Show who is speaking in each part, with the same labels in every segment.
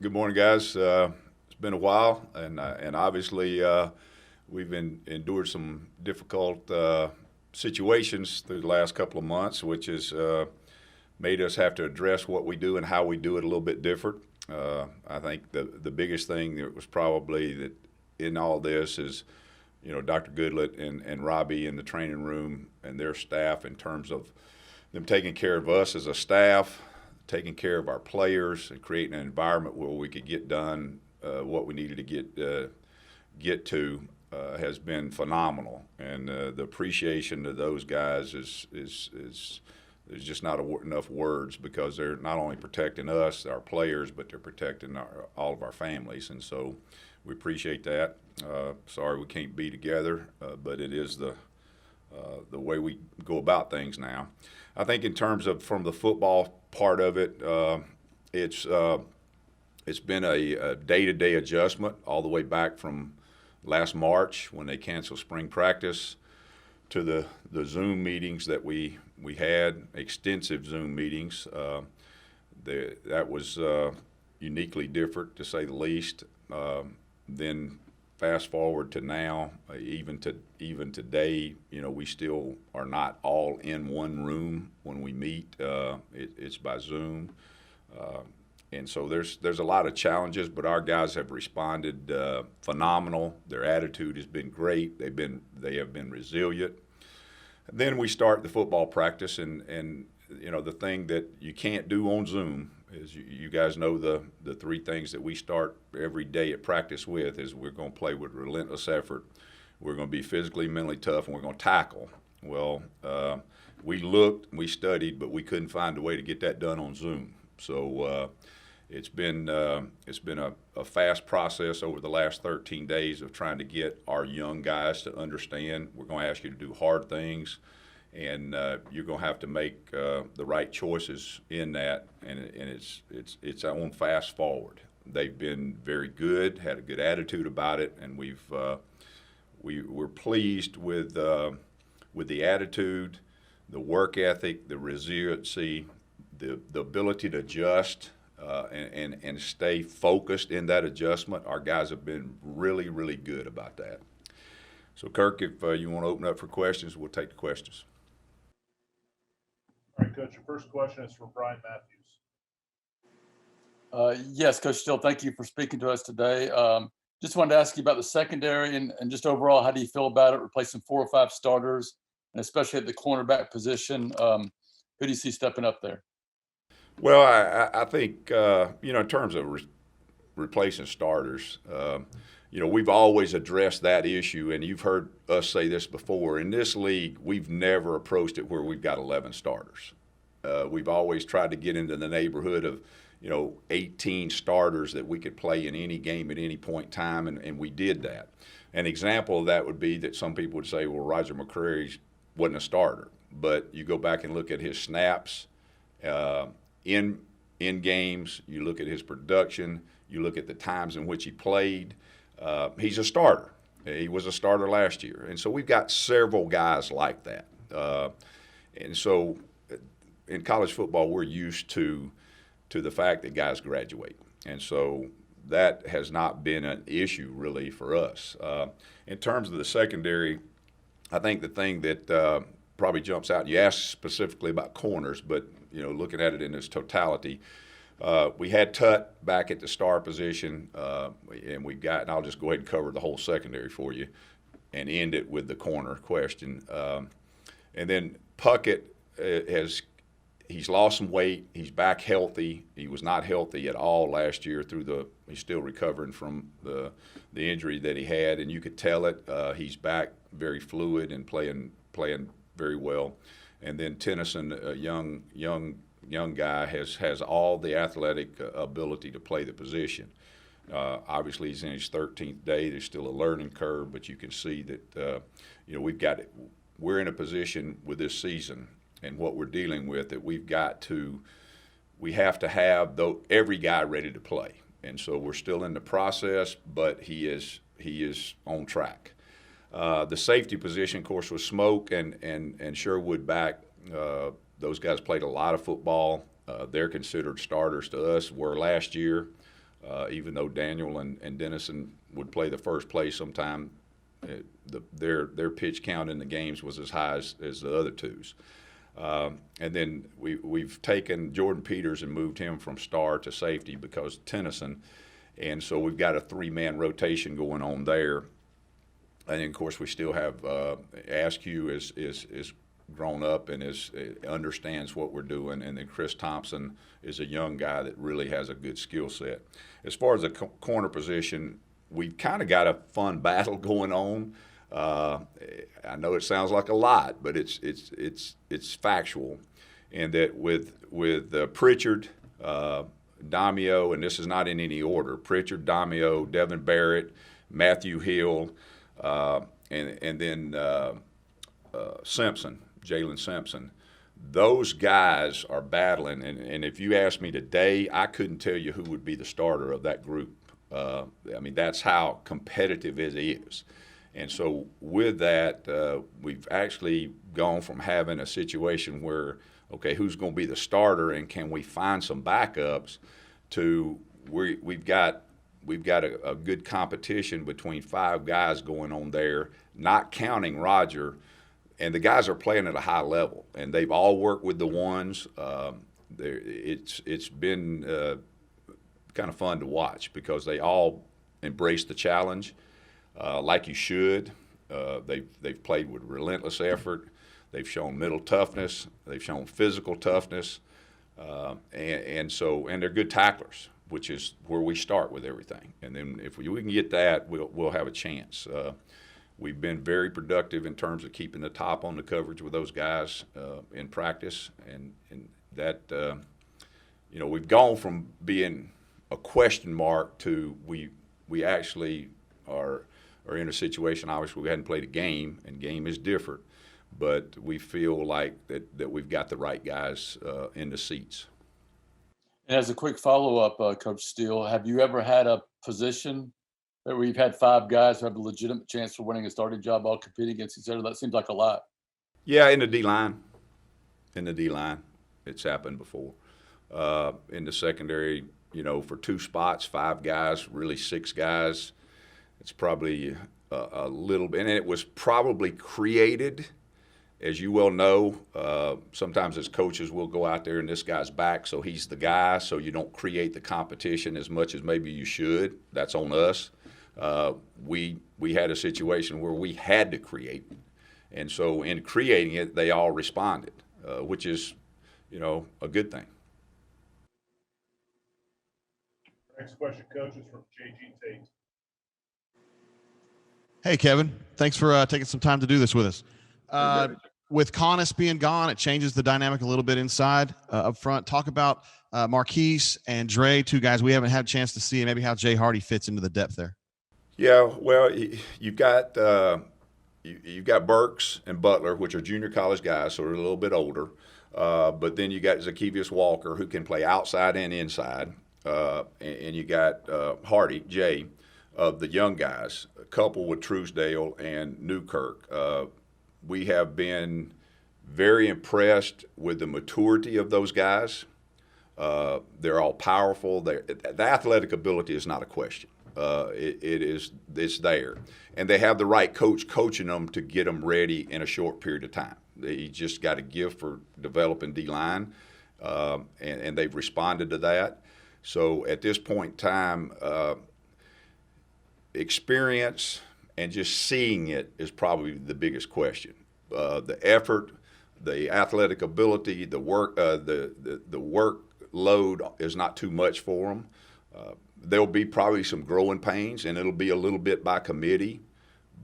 Speaker 1: Good morning, guys. It's been a while, and obviously we've endured some difficult situations through the last couple of months, which has made us have to address what we do and how we do it a little bit different. I think the biggest thing that was probably that in all this is, Dr. Goodlett and Robbie in the training room and their staff in terms of them taking care of us as a staff, taking care of our players, and creating an environment where we could get done what we needed to get to has been phenomenal. And the appreciation to those guys is there's just not enough words, because they're not only protecting us, our players, but they're protecting all of our families. And so we appreciate that. Sorry we can't be together, but it is the way we go about things now. I think in terms of from the football part of it, it's been a day-to-day adjustment all the way back from last March when they canceled spring practice to the Zoom meetings that we had, extensive Zoom meetings. That was uniquely different, to say the least. Then fast forward to now, even today, we still are not all in one room when we meet. It's by Zoom. And so there's a lot of challenges, but our guys have responded phenomenal. Their attitude has been great. They have been resilient. Then we start the football practice, and the thing that you can't do on Zoom is, you guys know the three things that we start every day at practice with is we're going to play with relentless effort, we're going to be physically, mentally tough, and we're going to tackle. Well, we looked, we studied, but we couldn't find a way to get that done on Zoom. So it's been a fast process over the last 13 days of trying to get our young guys to understand we're going to ask you to do hard things, and you're going to have to make the right choices in that, and it's on fast forward. They've been very good, had a good attitude about it, and we're pleased with the attitude, the work ethic, the resiliency, the ability to adjust and stay focused in that adjustment. Our guys have been really, really good about that. So, Kirk, if you want to open up for questions, we'll take the questions.
Speaker 2: All right, Coach, your first question is from Brian Matthews.
Speaker 3: Yes, Coach Steele, thank you for speaking to us today. Just wanted to ask you about the secondary and just overall, how do you feel about it, replacing 4 or 5 starters, and especially at the cornerback position? Who do you see stepping up there?
Speaker 1: Well, I think, in terms of replacing starters, we've always addressed that issue, and you've heard us say this before. In this league, we've never approached it where we've got 11 starters. We've always tried to get into the neighborhood of, 18 starters that we could play in any game at any point in time, and we did that. An example of that would be that some people would say, well, Roger McCreary wasn't a starter. But you go back and look at his snaps in games, you look at his production, you look at the times in which he played, he's a starter. He was a starter last year. And so we've got several guys like that. And so in college football, we're used to the fact that guys graduate. And so that has not been an issue really for us. In terms of the secondary, I think the thing that probably jumps out, you asked specifically about corners, but looking at it in its totality, we had Tut back at the star position, and I'll just go ahead and cover the whole secondary for you and end it with the corner question. And then Puckett he's lost some weight. He's back healthy. He was not healthy at all last year he's still recovering from the injury that he had, and you could tell it. He's back very fluid and playing very well. And then Tennyson, a young guy, has all the athletic ability to play the position. Obviously, he's in his 13th day. There's still a learning curve, but you can see that we're in a position with this season and what we're dealing with that we have to have every guy ready to play. And so we're still in the process, but he is on track. The safety position, of course, was Smoke and Sherwood back. Those guys played a lot of football. They're considered starters to us, were last year. even though Daniel and Dennison would play the first play sometime, their pitch count in the games was as high as the other twos. And then we've taken Jordan Peters and moved him from star to safety because Tennyson, and so we've got a 3-man rotation going on there. And then, of course, we still have Askew is grown up and understands what we're doing, and then Chris Thompson is a young guy that really has a good skill set. As far as the corner position, we've kind of got a fun battle going on. I know it sounds like a lot, but it's factual, and that with Pritchard, Damio, and this is not in any order: Pritchard, Damio, Devin Barrett, Matthew Hill, and then Simpson, Jalen Simpson. Those guys are battling, and if you ask me today, I couldn't tell you who would be the starter of that group. I mean, that's how competitive it is. And so with that, we've actually gone from having a situation where, okay, who's going to be the starter and can we find some backups, to we've got a good competition between 5 guys going on there, not counting Roger. And the guys are playing at a high level, and they've all worked with the ones. It's been kind of fun to watch because they all embrace the challenge like you should. They've played with relentless effort. They've shown mental toughness. They've shown physical toughness, and they're good tacklers, which is where we start with everything. And then if we can get that, we'll have a chance. We've been very productive in terms of keeping the top on the coverage with those guys in practice, and that we've gone from being a question mark to we actually are in a situation. Obviously, we hadn't played a game, and game is different, but we feel like that we've got the right guys in the seats.
Speaker 3: And as a quick follow-up, Coach Steele, have you ever had a position that we've had 5 guys who have a legitimate chance for winning a starting job all competing against each other? That seems like a lot.
Speaker 1: Yeah, in the D-line. It's happened before. In the secondary, for 2 spots, 5 guys, really 6 guys. It's probably a little bit, and it was probably created, as you well know. Sometimes as coaches, we'll go out there and this guy's back, so he's the guy, so you don't create the competition as much as maybe you should. That's on us. We had a situation where we had to create, and so in creating it, they all responded, which is, a good thing.
Speaker 2: Next question, Coach, is from J.G. Tate.
Speaker 4: Hey, Kevin. Thanks for taking some time to do this with us. With Connis being gone, it changes the dynamic a little bit inside up front. Talk about Marquise and Dre, 2 guys we haven't had a chance to see, and maybe how Jay Hardy fits into the depth there.
Speaker 1: Yeah, well, you've got Burks and Butler, which are junior college guys, so they're a little bit older. But then you got Zacchaeus Walker, who can play outside and inside. And you got Hardy, Jay, of the young guys, coupled with Truesdale and Newkirk. We have been very impressed with the maturity of those guys. They're all powerful. The athletic ability is not a question. It's there. And they have the right coach coaching them to get them ready in a short period of time. They just got a gift for developing D-line, and they've responded to that. So at this point in time, experience and just seeing it is probably the biggest question. The effort, the athletic ability, the work, the workload is not too much for them. There'll be probably some growing pains, and it'll be a little bit by committee,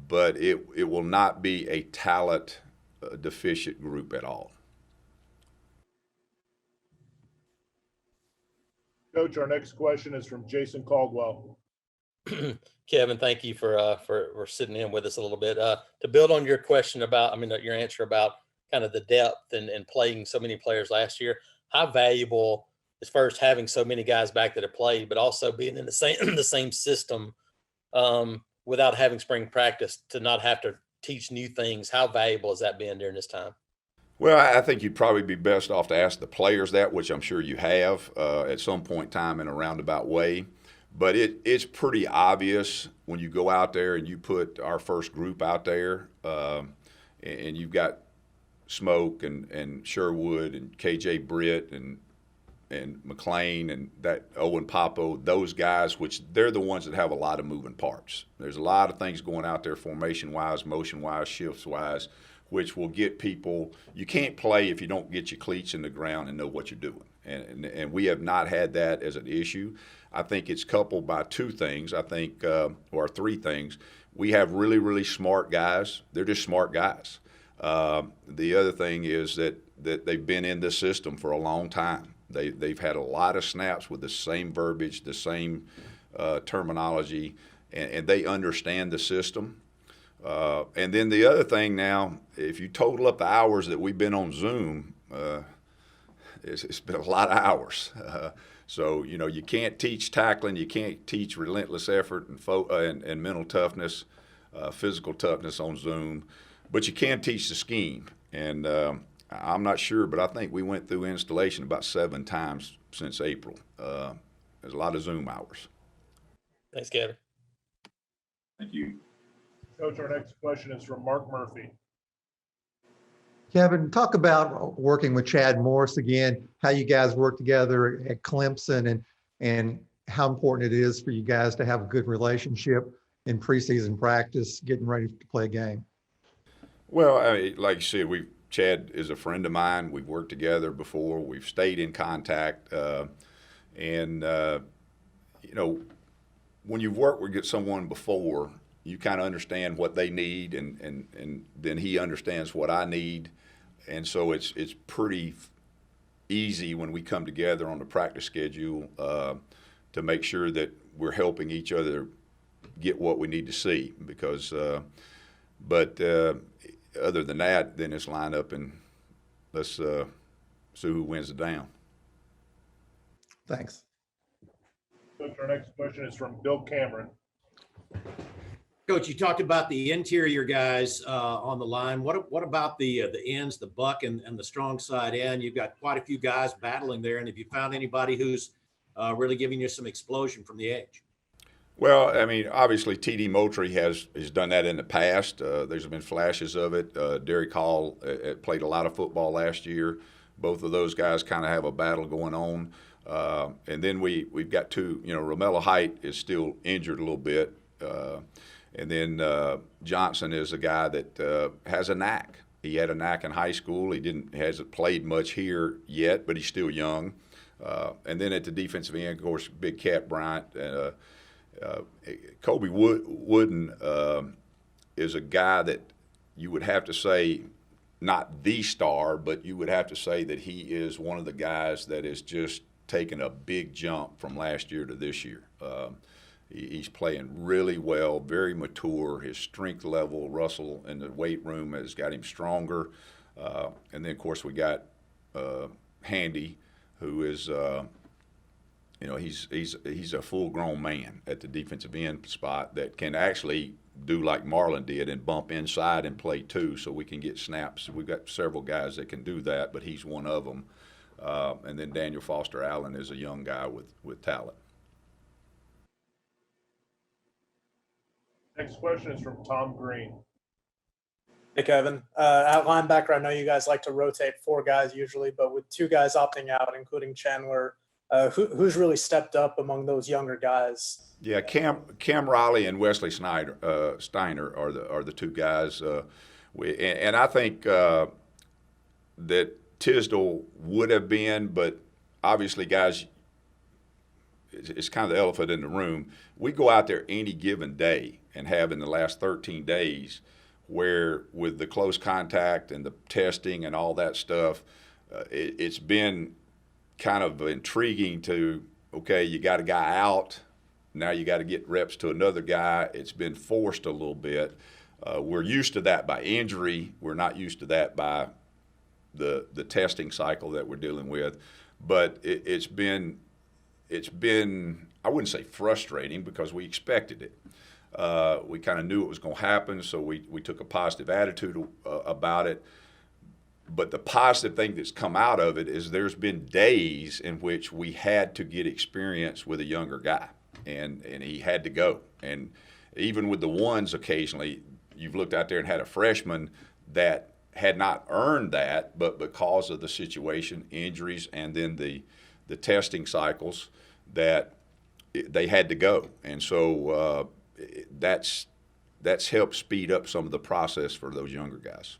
Speaker 1: but it will not be a talent deficient group at all.
Speaker 2: Coach, our next question is from Jason Caldwell.
Speaker 5: Kevin, thank you for sitting in with us a little bit. To build on your question about, your answer about kind of the depth and playing so many players last year, how valuable is first having so many guys back that have played, but also being in the same system without having spring practice, to not have to teach new things. How valuable has that been during this time?
Speaker 1: Well, I think you'd probably be best off to ask the players that, which I'm sure you have at some point in time in a roundabout way. but it's pretty obvious when you go out there and you put our first group out there, and you've got Smoke and Sherwood and KJ Britt and McLean and that Owen Popo, those guys, which they're the ones that have a lot of moving parts. There's a lot of things going out there formation-wise, motion-wise, shifts-wise, which will get people. You can't play if you don't get your cleats in the ground and know what you're doing. And we have not had that as an issue. I think it's coupled by two things, or three things. We have really, really smart guys. They're just smart guys. The other thing is that they've been in this system for a long time. They've had a lot of snaps with the same verbiage, the same terminology, and they understand the system. And then the other thing now, if you total up the hours that we've been on Zoom, it's been a lot of hours. So, you can't teach tackling, you can't teach relentless effort and mental toughness, physical toughness on Zoom, but you can teach the scheme. And I'm not sure, but I think we went through installation about 7 times since April. There's a lot of Zoom hours.
Speaker 5: Thanks, Kevin.
Speaker 1: Thank you.
Speaker 2: Coach, our next question is from Mark Murphy.
Speaker 6: Kevin, talk about working with Chad Morris again, how you guys work together at Clemson and how important it is for you guys to have a good relationship in preseason practice, getting ready to play a game.
Speaker 1: Well, like you said, Chad is a friend of mine. We've worked together before. We've stayed in contact. When you've worked with someone before, you kind of understand what they need, and then he understands what I need. And so it's pretty easy when we come together on the practice schedule to make sure that we're helping each other get what we need to see. Because, other than that, then it's line up and let's see who wins the down.
Speaker 6: Thanks.
Speaker 2: Coach, our next question is from Bill Cameron.
Speaker 7: Coach, you talked about the interior guys on the line. What about the ends, the buck and the strong side end? You've got quite a few guys battling there, and have you found anybody who's really giving you some explosion from the edge?
Speaker 1: Well, obviously T.D. Moultrie has done that in the past. There's been flashes of it. Derek Hall played a lot of football last year. Both of those guys kind of have a battle going on. And then we've got two. Romello Height is still injured a little bit. And then Johnson is a guy that has a knack. He had a knack in high school. Hasn't played much here yet, but he's still young. And then at the defensive end, of course, Big Cat Bryant. Kobe Wooden is a guy that you would have to say, not the star, but you would have to say that he is one of the guys that has just taken a big jump from last year to this year. He's playing really well, very mature. His strength level, Russell in the weight room has got him stronger. And then, of course, we got Handy, who is he's a full-grown man at the defensive end spot that can actually do like Marlon did and bump inside and play too, so we can get snaps. We've got several guys that can do that, but he's one of them. And then Daniel Foster Allen is a young guy with talent.
Speaker 2: Next question is from Tom Green.
Speaker 8: Hey, Kevin. At linebacker, I know you guys like to rotate 4 guys usually, but with 2 guys opting out, including Chandler, who's really stepped up among those younger guys?
Speaker 1: Yeah, Cam Riley and Wesley Steiner are the 2 guys. And I think that Tisdale would have been, but obviously, guys, it's kind of the elephant in the room. We go out there any given day and have in the last 13 days where with the close contact and the testing and all that stuff, it's been kind of intriguing to, okay, you got a guy out, now you got to get reps to another guy. It's been forced a little bit. We're used to that by injury. We're not used to that by the testing cycle that we're dealing with. But it's been I wouldn't say frustrating because we expected it. We kind of knew it was going to happen, so we took a positive attitude about it. But the positive thing that's come out of it is there's been days in which we had to get experience with a younger guy. and he had to go. And even with the ones, occasionally you've looked out there and had a freshman that had not earned that, but because of the situation, injuries, and then the testing cycles, that they had to go. And so that's helped speed up some of the process for those younger guys.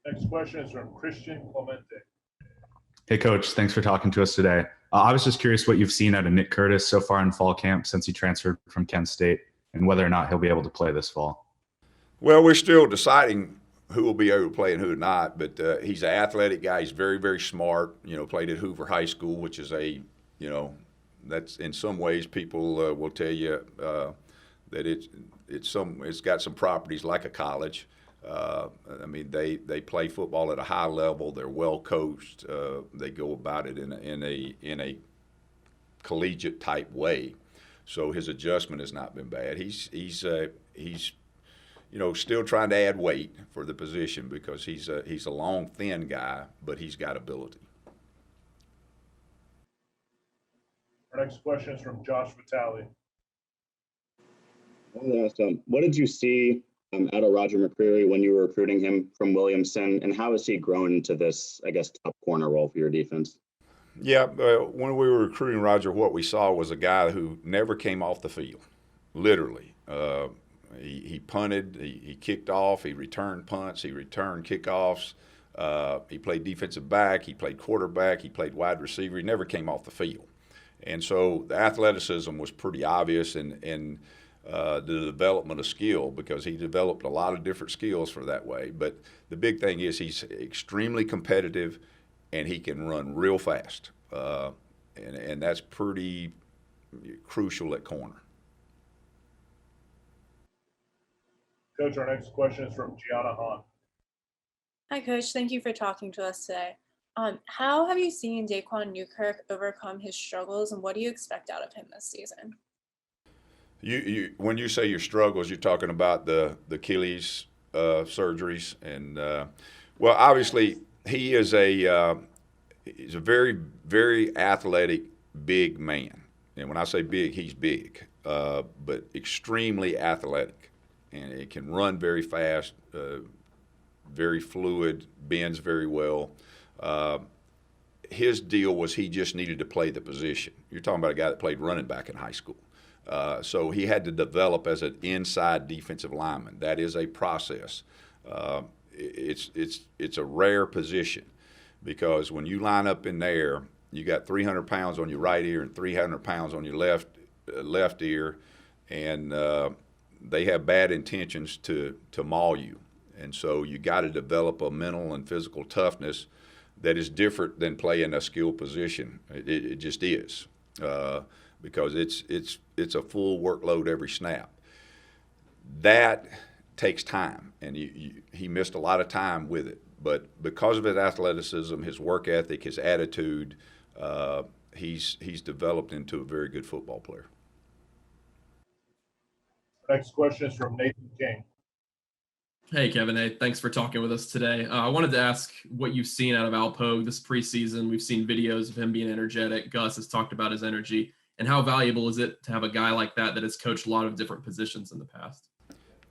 Speaker 2: Next question is from Christian Clemente.
Speaker 9: Hey, Coach. Thanks for talking to us today. I was just curious what you've seen out of Nick Curtis so far in fall camp since he transferred from Kent State, and whether or not he'll be able to play this fall.
Speaker 1: Well, we're still deciding who will be able to play and who not, but he's an athletic guy. He's very, very smart. Played at Hoover High School, which is that's in some ways people will tell you that it's got some properties like a college. They play football at a high level. They're well coached. They go about it in a collegiate type way. So his adjustment has not been bad. He's still trying to add weight for the position because he's a long, thin guy, but he's got ability.
Speaker 2: Our next question is from Josh Vitale.
Speaker 10: What did you see out of Roger McCreary when you were recruiting him from Williamson, and how has he grown into this, I guess, top corner role for your defense?
Speaker 1: Yeah, when we were recruiting Roger, what we saw was a guy who never came off the field, literally. He punted, he kicked off, he returned punts, he returned kickoffs. He played defensive back, he played quarterback, he played wide receiver. He never came off the field. And so the athleticism was pretty obvious in the development of skill, because he developed a lot of different skills for that way. But the big thing is he's extremely competitive, and he can run real fast. And that's pretty crucial at corner.
Speaker 2: Coach, our next question is from Gianna Hahn.
Speaker 11: Hi, Coach. Thank you for talking to us today. How have you seen Daquan Newkirk overcome his struggles, and what do you expect out of him this season?
Speaker 1: When you say your struggles, you're talking about the Achilles surgeries, and well, obviously he is he's a very, very athletic, big man. And when I say big, he's big, but extremely athletic, and it can run very fast, very fluid, bends very well. His deal was he just needed to play the position. You're talking about a guy that played running back in high school. So he had to develop as an inside defensive lineman. That is a process. It's a rare position, because when you line up in there, you got 300 pounds on your right ear and 300 pounds on your left ear, and they have bad intentions to maul you. And so you got to develop a mental and physical toughness that is different than playing a skill position. It just is, because it's a full workload every snap. That takes time, and he missed a lot of time with it. But because of his athleticism, his work ethic, his attitude, he's developed into a very good football player.
Speaker 2: Next question is from Nathan King.
Speaker 12: Hey, Kevin. Hey, thanks for talking with us today. I wanted to ask what you've seen out of Alpogue this preseason. We've seen videos of him being energetic. Gus has talked about his energy. And how valuable is it to have a guy like that has coached a lot of different positions in the past?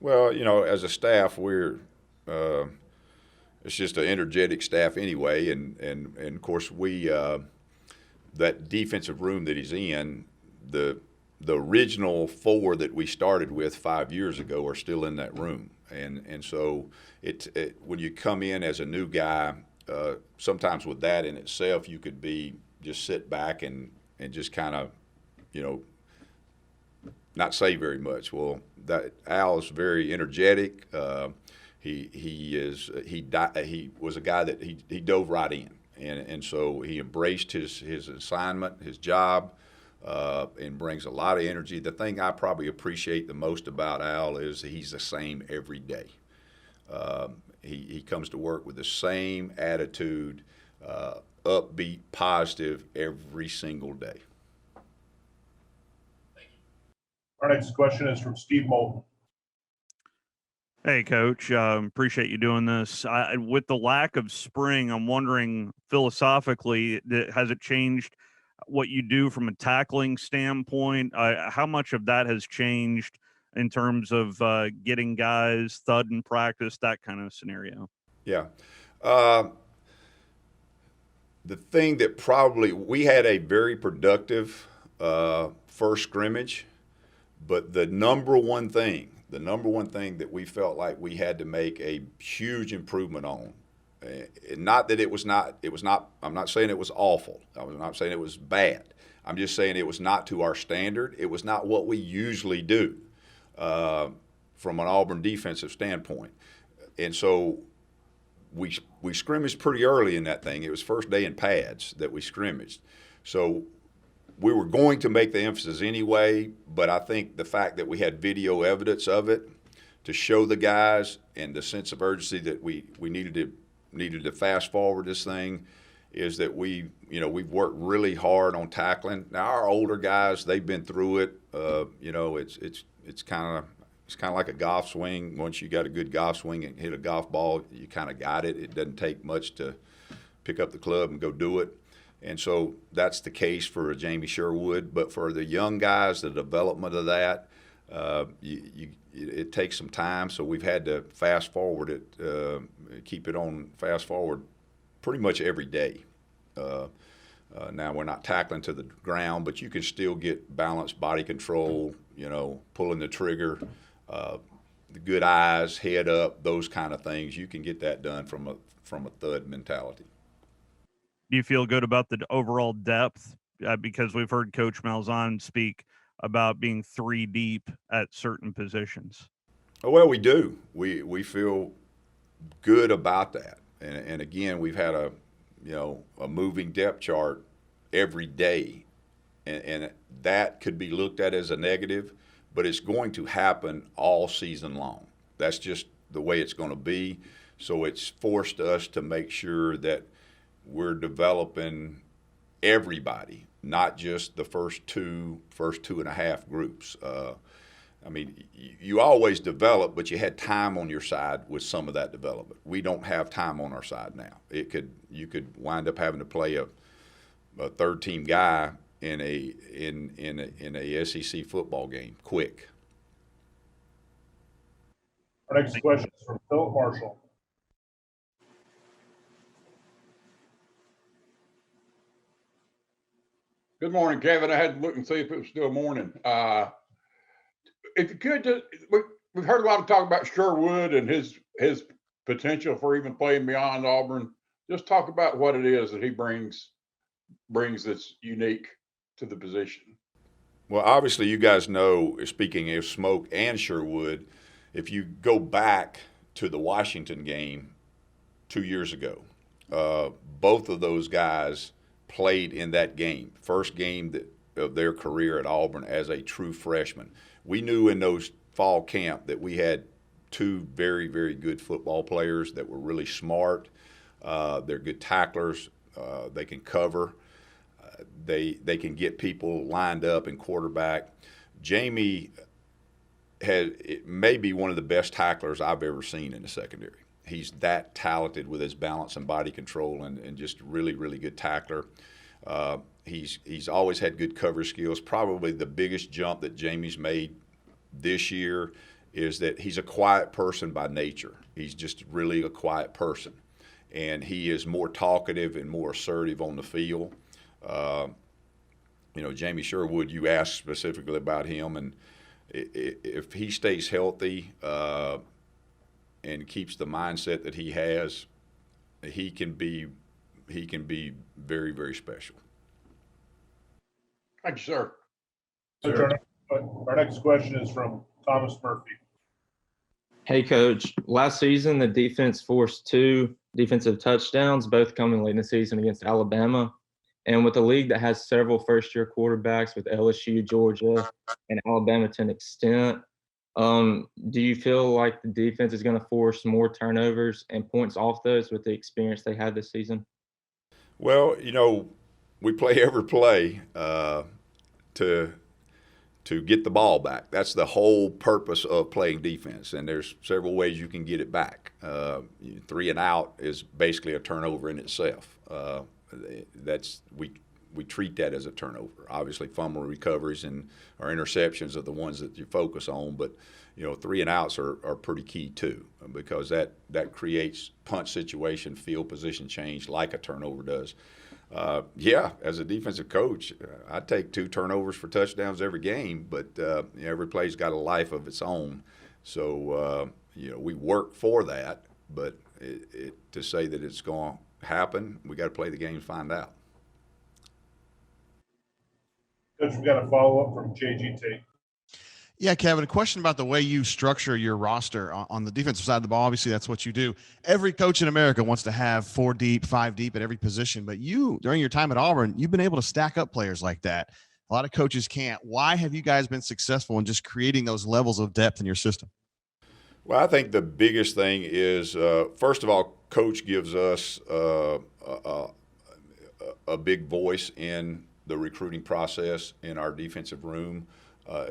Speaker 1: Well, as a staff, we're it's just an energetic staff anyway, and of course we that defensive room that he's in, the original four that we started with 5 years ago are still in that room. And so when you come in as a new guy, sometimes with that in itself, you could just sit back and just kind of, not say very much. Well, Al is very energetic. He was a guy that he dove right in, and so he embraced his assignment, his job. And brings a lot of energy. The thing I probably appreciate the most about Al is he's the same every day. He comes to work with the same attitude, upbeat, positive every single day.
Speaker 2: Our next question is from Steve Moulton.
Speaker 13: Hey, Coach. Appreciate you doing this. With the lack of spring, I'm wondering philosophically, has it changed what you do from a tackling standpoint? How much of that has changed in terms of getting guys thud in practice, that kind of scenario?
Speaker 1: Yeah. The thing that probably we had a very productive first scrimmage, but the number one thing that we felt like we had to make a huge improvement on, not that it was not, I'm not saying it was awful. I'm not saying it was bad. I'm just saying it was not to our standard. It was not what we usually do from an Auburn defensive standpoint. And so we scrimmaged pretty early in that thing. It was first day in pads that we scrimmaged. So we were going to make the emphasis anyway, but I think the fact that we had video evidence of it to show the guys and the sense of urgency that we needed to fast forward this thing is that we've worked really hard on tackling. Now our older guys, they've been through it. It's kind of like a golf swing. Once you got a good golf swing and hit a golf ball, you kind of got it. It doesn't take much to pick up the club and go do it. And so that's the case for Jamie Sherwood. But for the young guys, the development of that, it takes some time. So we've had to fast forward it, keep it on fast forward pretty much every day. Now we're not tackling to the ground, but you can still get balanced body control, pulling the trigger, the good eyes, head up, those kind of things. You can get that done from a thud mentality.
Speaker 13: Do you feel good about the overall depth? Because we've heard Coach Malzahn speak about being 3 deep at certain positions.
Speaker 1: Well, we do. We feel good about that. And again, we've had a moving depth chart every day. And that could be looked at as a negative, but it's going to happen all season long. That's just the way it's going to be. So it's forced us to make sure that we're developing everybody, not just the first two and a half groups. You always develop, but you had time on your side with some of that development. We don't have time on our side now. You could wind up having to play a third team guy in a SEC football game quick.
Speaker 2: Our next question is from Philip Marshall.
Speaker 14: Good morning, Kevin. I had to look and see if it was still morning. If you could, we've heard a lot of talk about Sherwood and his potential for even playing beyond Auburn. Just talk about what it is that he brings that's unique to the position.
Speaker 1: Well, obviously, you guys know, speaking of Smoke and Sherwood, if you go back to the Washington game 2 years ago, both of those guys played in that game, first game of their career at Auburn as a true freshman. We knew in those fall camp that we had 2 very, very good football players that were really smart. They're good tacklers. They can cover. They can get people lined up and quarterback. Jamie may be one of the best tacklers I've ever seen in the secondary. He's that talented with his balance and body control and just really, really good tackler. He's always had good cover skills. Probably the biggest jump that Jamie's made this year is that he's a quiet person by nature. He's just really a quiet person. And he is more talkative and more assertive on the field. Jamie Sherwood, you asked specifically about him, and if he stays healthy and keeps the mindset that he has, he can be very, very special.
Speaker 14: Thank you, sir.
Speaker 2: Our next question is from Thomas Murphy.
Speaker 15: Hey, Coach. Last season, the defense forced 2 defensive touchdowns, both coming late in the season against Alabama. And with a league that has several first-year quarterbacks with LSU, Georgia, and Alabama to an extent, do you feel like the defense is going to force more turnovers and points off those with the experience they had this season?
Speaker 1: Well, we play every play to get the ball back. That's the whole purpose of playing defense, and there's several ways you can get it back. 3 and out is basically a turnover in itself. we treat that as a turnover. Obviously, fumble recoveries and our interceptions are the ones that you focus on, but 3 and outs are pretty key too, because that creates punt situation, field position change like a turnover does. As a defensive coach, I take 2 turnovers for touchdowns every game, but every play's got a life of its own. So we work for that, but to say that it's going to happen, we got to play the game and find out.
Speaker 2: Coach, we got a follow-up from JG Tate.
Speaker 4: Yeah, Kevin, a question about the way you structure your roster on the defensive side of the ball. Obviously, that's what you do. Every coach in America wants to have 4 deep, 5 deep at every position, but you, during your time at Auburn, you've been able to stack up players like that. A lot of coaches can't. Why have you guys been successful in just creating those levels of depth in your system?
Speaker 1: Well, I think the biggest thing is, first of all, Coach gives us a big voice in the recruiting process in our defensive room.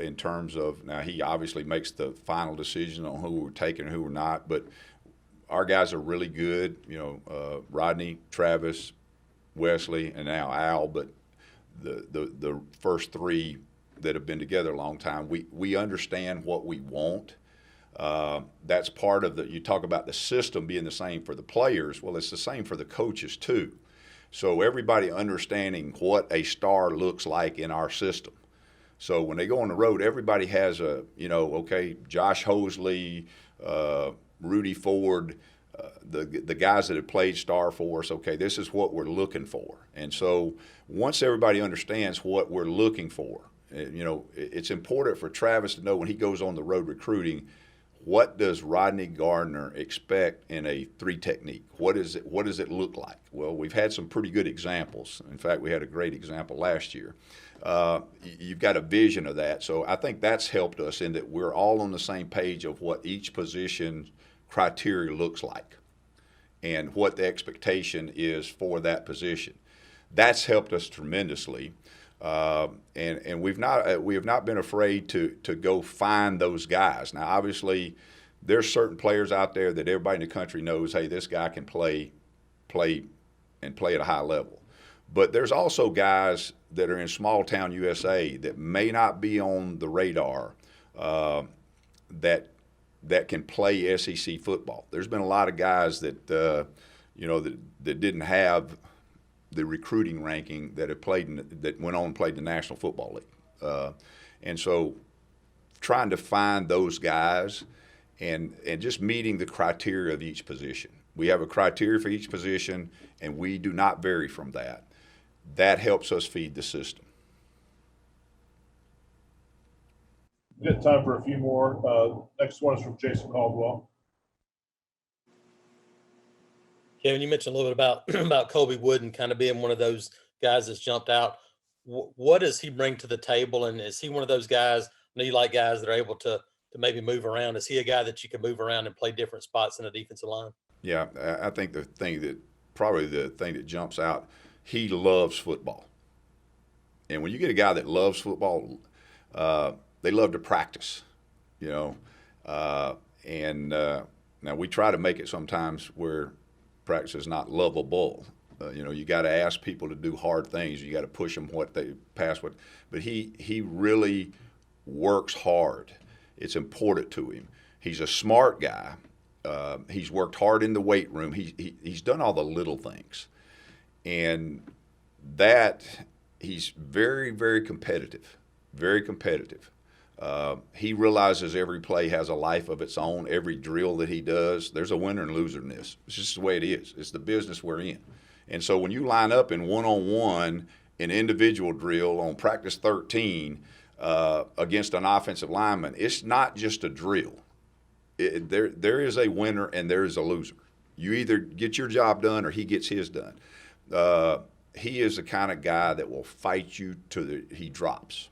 Speaker 1: In terms of, now he obviously makes the final decision on who we're taking and who we're not, but our guys are really good. Rodney, Travis, Wesley, and now Al. But the first 3 that have been together a long time, we understand what we want. That's part of you talk about the system being the same for the players. Well, it's the same for the coaches too. So everybody understanding what a star looks like in our system. So when they go on the road, everybody has Josh Hosley, Rudy Ford, the guys that have played star for us, okay, this is what we're looking for. And so once everybody understands what we're looking for, it's important for Travis to know when he goes on the road recruiting, what does Rodney Gardner expect in a 3 technique? What does it look like? Well, we've had some pretty good examples. In fact, we had a great example last year. You've got a vision of that. So I think that's helped us in that we're all on the same page of what each position criteria looks like and what the expectation is for that position. That's helped us tremendously. And we have not been afraid to go find those guys. Now, obviously, there's certain players out there that everybody in the country knows, hey, this guy can play at a high level. But there's also guys that are in small town USA that may not be on the radar that can play SEC football. There's been a lot of guys that that didn't have the recruiting ranking that have played that went on and played in the National Football League, and so trying to find those guys and just meeting the criteria of each position. We have a criteria for each position, and we do not vary from that. That helps us feed the system.
Speaker 2: We got time for a few more. Next one is from Jason Caldwell.
Speaker 5: Kevin, you mentioned a little bit about Colby Wooden kind of being one of those guys that's jumped out. What does he bring to the table, and is he one of those guys? I know you like guys that are able to maybe move around. Is he a guy that you can move around and play different spots in a defensive line?
Speaker 1: Yeah, I think the thing that jumps out, he loves football. And when you get a guy that loves football, they love to practice, and now we try to make it sometimes where practice is not lovable. You got to ask people to do hard things. You got to push them what they pass. But he really works hard. It's important to him. He's a smart guy. He's worked hard in the weight room. He's done all the little things, and that he's very, very competitive. Very competitive. He realizes every play has a life of its own. Every drill that he does, there's a winner and loser in this. It's just the way it is. It's the business we're in. And so when you line up in one-on-one, an individual drill on practice 13 against an offensive lineman, it's not just a drill. There is a winner and there is a loser. You either get your job done or he gets his done. He is the kind of guy that will fight you till he drops.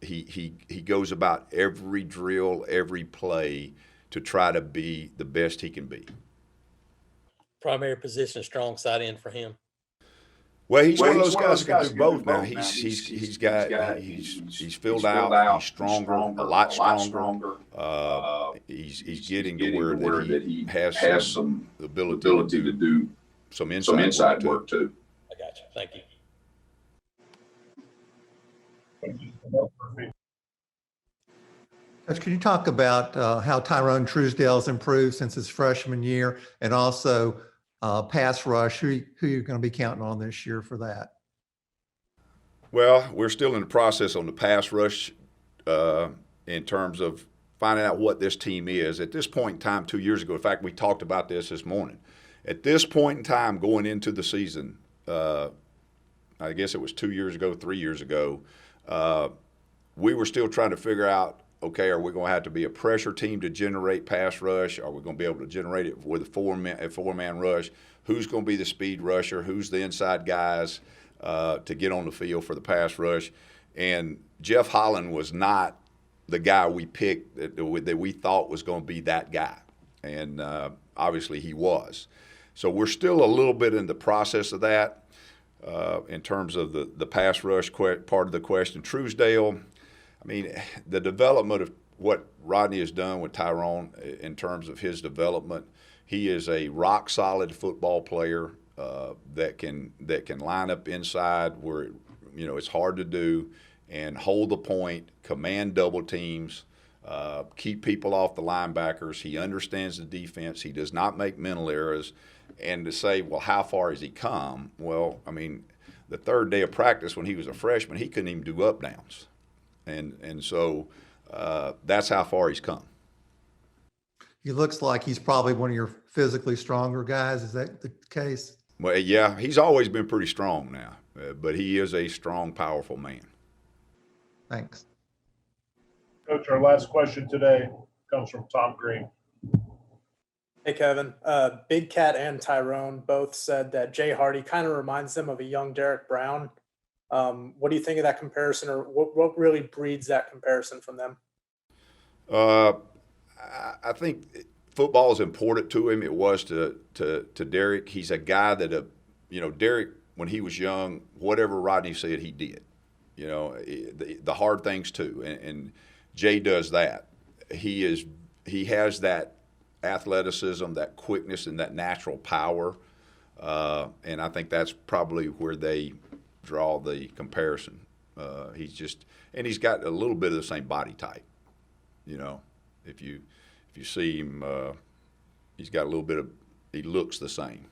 Speaker 1: He goes about every drill, every play to try to be the best he can be.
Speaker 5: Primary position, strong side end for him.
Speaker 1: Well, he's one of those guys who can do both now. He's filled out. He's stronger, a lot stronger. He's getting to where that he has some ability to do some inside work too.
Speaker 5: I got you. Thank you.
Speaker 2: Murphy.
Speaker 6: Coach, can you talk about how Tyrone Truesdale's improved since his freshman year, and also pass rush? Who you're going to be counting on this year for that?
Speaker 1: Well, we're still in the process on the pass rush in terms of finding out what this team is. At this point in time, 2 years ago, in fact, we talked about this morning. At this point in time, going into the season, I guess it was 2 years ago, 3 years ago, we were still trying to figure out, okay, are we going to have to be a pressure team to generate pass rush? Are we going to be able to generate it with a four-man rush? Who's going to be the speed rusher? Who's the inside guys to get on the field for the pass rush? And Jeff Holland was not the guy we picked that we thought was going to be that guy. And obviously he was. So we're still a little bit in the process of that in terms of the pass rush part of the question. Truesdale, I mean, the development of what Rodney has done with Tyrone in terms of his development, he is a rock-solid football player that can line up inside where it's hard to do and hold the point, command double teams, keep people off the linebackers. He understands the defense. He does not make mental errors. And to say, well, how far has he come? Well, I mean, the third day of practice when he was a freshman, he couldn't even do up downs. And so that's how far he's come.
Speaker 6: He looks like he's probably one of your physically stronger guys. Is that the case?
Speaker 1: Well, yeah, he's always been pretty strong now, but he is a strong, powerful man.
Speaker 6: Thanks.
Speaker 2: Coach, our last question today comes from Tom Green.
Speaker 8: Hey, Kevin. Big Cat and Tyrone both said that Jay Hardy kind of reminds them of a young Derek Brown. What do you think of that comparison, or what really breeds that comparison from them?
Speaker 1: I think football is important to him. It was to Derek. He's a guy that, Derek, when he was young, whatever Rodney said, he did. The hard things too. And Jay does that. He has that athleticism, that quickness, and that natural power. And I think that's probably where they draw the comparison. He's got a little bit of the same body type. If you see him, he's got a little bit of, he looks the same.